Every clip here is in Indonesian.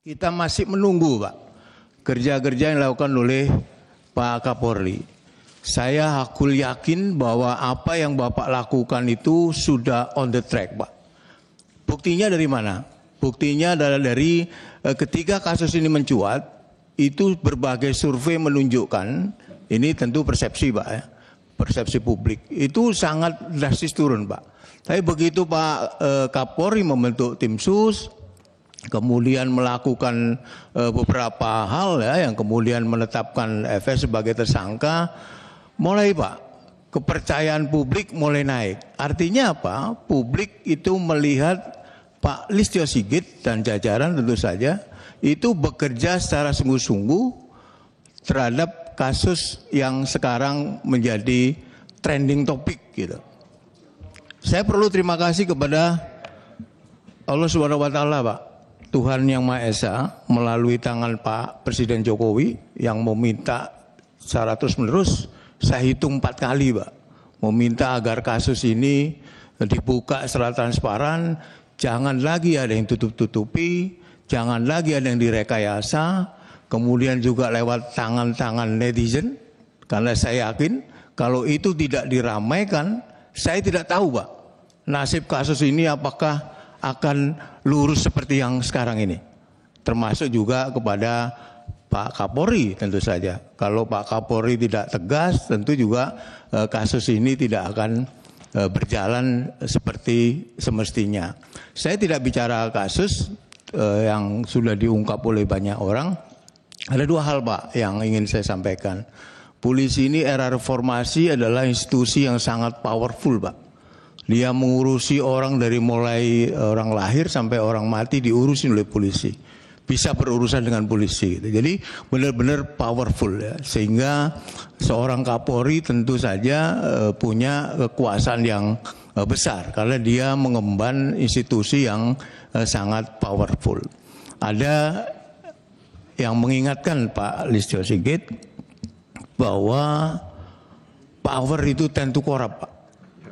Kita masih menunggu, Pak, kerja-kerja yang dilakukan oleh Pak Kapolri. Saya hakul yakin bahwa apa yang Bapak lakukan itu sudah on the track, Pak. Buktinya dari mana? Buktinya adalah dari ketika kasus ini mencuat, itu berbagai survei menunjukkan, ini tentu persepsi, Pak, ya, persepsi publik, itu sangat drastis turun, Pak. Tapi begitu Pak Kapolri membentuk tim sus, kemudian melakukan beberapa hal ya, yang kemudian menetapkan FS sebagai tersangka, mulai Pak, kepercayaan publik mulai naik. Artinya apa? Publik itu melihat Pak Listio Sigit dan jajaran tentu saja itu bekerja secara sungguh-sungguh terhadap kasus yang sekarang menjadi trending topik gitu. Saya perlu terima kasih kepada Allah Subhanahu wa taala, Pak. Tuhan Yang Maha Esa melalui tangan Pak Presiden Jokowi yang meminta secara terus-menerus, saya hitung 4 kali, Pak, meminta agar kasus ini dibuka secara transparan, jangan lagi ada yang tutup-tutupi, jangan lagi ada yang direkayasa, kemudian juga lewat tangan-tangan netizen, karena saya yakin kalau itu tidak diramaikan, saya tidak tahu, Pak, nasib kasus ini apakah akan lurus seperti yang sekarang ini. Termasuk juga kepada Pak Kapolri tentu saja. Kalau Pak Kapolri tidak tegas, tentu juga kasus ini tidak akan berjalan seperti semestinya. Saya tidak bicara kasus yang sudah diungkap oleh banyak orang. Ada 2 hal, Pak, yang ingin saya sampaikan. Polisi ini era reformasi adalah institusi yang sangat powerful, Pak. Dia mengurusi orang dari mulai orang lahir sampai orang mati diurusin oleh polisi. Bisa berurusan dengan polisi. Gitu. Jadi benar-benar powerful ya. Sehingga seorang Kapolri tentu saja punya kekuasaan yang besar. Karena dia mengemban institusi yang sangat powerful. Ada yang mengingatkan Pak Listio Sigit bahwa power itu tend to corrupt, Pak.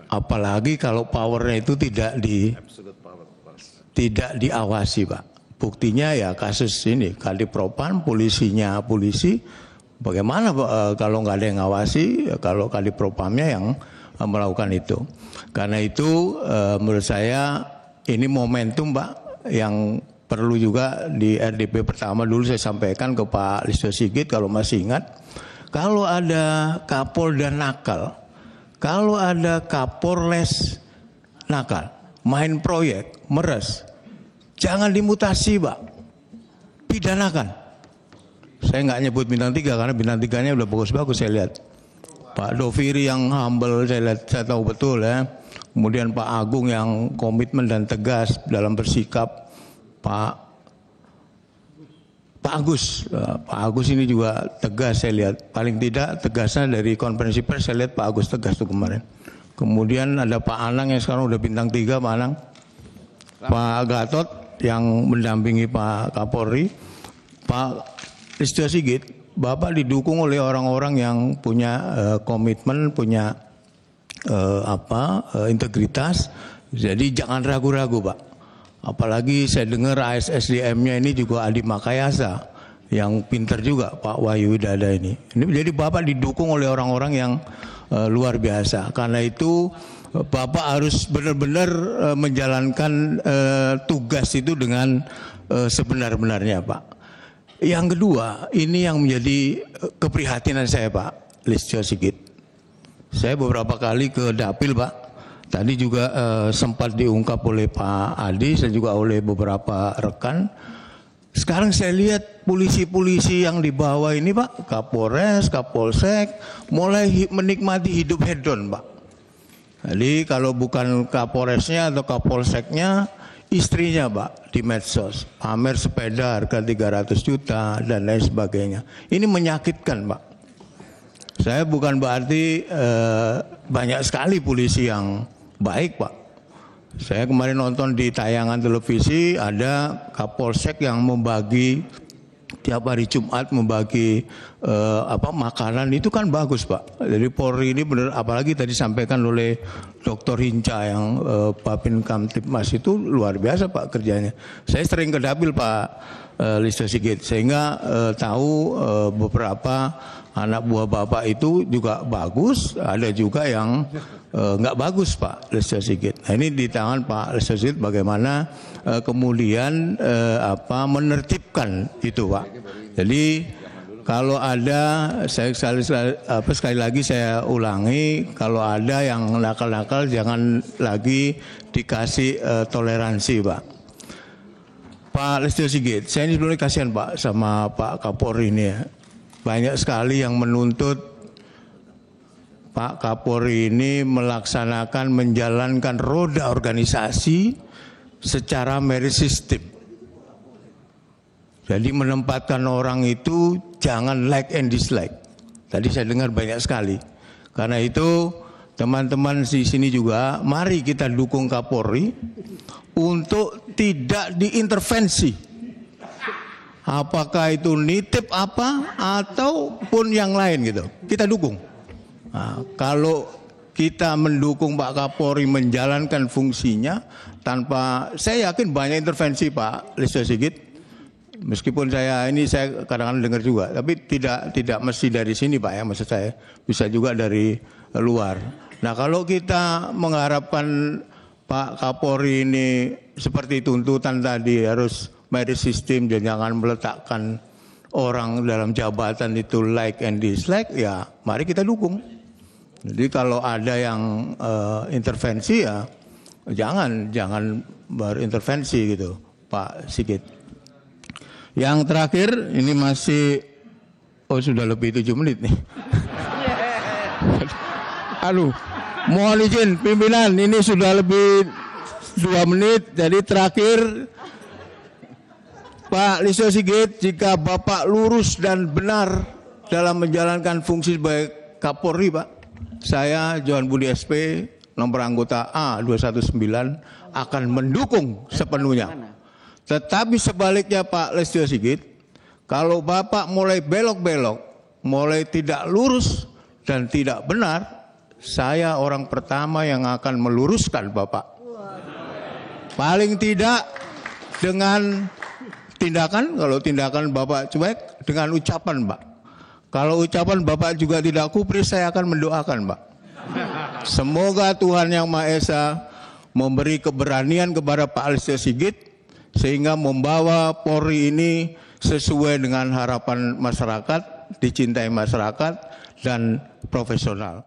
Apalagi kalau powernya itu tidak diawasi, Pak. Buktinya ya kasus ini, Kadipropam, polisinya polisi, bagaimana kalau nggak ada yang ngawasi, kalau Kadipropamnya yang melakukan itu. Karena itu menurut saya ini momentum, Pak, yang perlu juga di RDP pertama dulu saya sampaikan ke Pak Listio Sigit kalau masih ingat, kalau ada Kapolda nakal, kalau ada Kapolres nakal, main proyek, meres, jangan dimutasi, Pak, pidanakan. Saya nggak nyebut bintang 3 karena bintang 3-nya udah bagus-bagus saya lihat. Pak Doviri yang humble saya lihat, saya tahu betul ya. Kemudian Pak Agung yang komitmen dan tegas dalam bersikap. Pak Agus ini juga tegas saya lihat. Paling tidak tegasnya dari konferensi pers saya lihat Pak Agus tegas tuh kemarin. Kemudian ada Pak Anang yang sekarang udah bintang 3, Pak Anang. Pak Gatot yang mendampingi Pak Kapolri. Pak Listio Sigit, Bapak didukung oleh orang-orang yang punya komitmen, punya integritas. Jadi jangan ragu-ragu, Pak. Apalagi saya dengar ASSDM-nya ini juga Adi Makayasa yang pinter juga, Pak Wahyu Widada ini. Jadi Bapak didukung oleh orang-orang yang luar biasa. Karena itu Bapak harus benar-benar menjalankan tugas itu dengan sebenar-benarnya, Pak. Yang kedua, ini yang menjadi keprihatinan saya, Pak Listio Sigit. Saya beberapa kali ke Dapil, Pak. Tadi juga sempat diungkap oleh Pak Adi dan juga oleh beberapa rekan. Sekarang saya lihat polisi-polisi yang di bawah ini, Pak, Kapolres, Kapolsek, mulai menikmati hidup hedon, Pak. Jadi kalau bukan Kapolresnya atau Kapolseknya, istrinya, Pak, di medsos. Pamer sepeda harga 300 juta dan lain sebagainya. Ini menyakitkan, Pak. Saya bukan berarti banyak sekali polisi yang baik, Pak. Saya kemarin nonton di tayangan televisi ada Kapolsek yang membagi tiap hari Jumat membagi makanan, itu kan bagus, Pak. Jadi Polri ini benar, apalagi tadi sampaikan oleh Dr. Hinca yang Babin Kamtipmas itu luar biasa, Pak, kerjanya. Saya sering ke Dapil, Pak Listio Sigit, sehingga tahu beberapa anak buah Bapak itu juga bagus, ada juga yang nggak bagus Pak Listio Sigit. Nah, ini di tangan Pak Listio Sigit bagaimana kemudian menertibkan itu Pak. Jadi kalau ada, sekali lagi saya ulangi, kalau ada yang nakal-nakal jangan lagi dikasih toleransi Pak. Pak Listio Sigit, saya ini sebenarnya kasihan Pak sama Pak Kapolri ini ya. Banyak sekali yang menuntut Pak Kapolri ini menjalankan roda organisasi secara merit system. Jadi menempatkan orang itu jangan like and dislike. Tadi saya dengar banyak sekali. Karena itu teman-teman di sini juga mari kita dukung Kapolri untuk tidak diintervensi. Apakah itu nitip apa ataupun yang lain gitu. Kita dukung. Nah, kalau kita mendukung Pak Kapolri menjalankan fungsinya tanpa, saya yakin banyak intervensi Pak Listio Sigit. Meskipun saya kadang-kadang dengar juga, tapi tidak mesti dari sini Pak ya, maksud saya bisa juga dari luar. Nah kalau kita mengharapkan Pak Kapolri ini seperti tuntutan tadi harus merit system, jangan meletakkan orang dalam jabatan itu like and dislike, ya mari kita dukung. Jadi kalau ada yang intervensi ya jangan berintervensi gitu Pak Sigit. Yang terakhir ini masih, sudah lebih 7 menit nih. Aduh, mohon izin pimpinan, ini sudah lebih 2 menit. Jadi terakhir, Pak Listio Sigit, jika Bapak lurus dan benar dalam menjalankan fungsi sebagai Kapolri Pak, saya Johan Budi SP, nomor anggota A219 akan mendukung sepenuhnya. Tetapi sebaliknya Pak Listio Sigit, kalau Bapak mulai belok-belok, mulai tidak lurus dan tidak benar, saya orang pertama yang akan meluruskan Bapak. Paling tidak dengan tindakan, kalau tindakan Bapak cuek, dengan ucapan Pak. Kalau ucapan Bapak juga tidak kupris, saya akan mendoakan Pak. Semoga Tuhan Yang Maha Esa memberi keberanian kepada Pak Listio Sigit, sehingga membawa Polri ini sesuai dengan harapan masyarakat, dicintai masyarakat, dan profesional.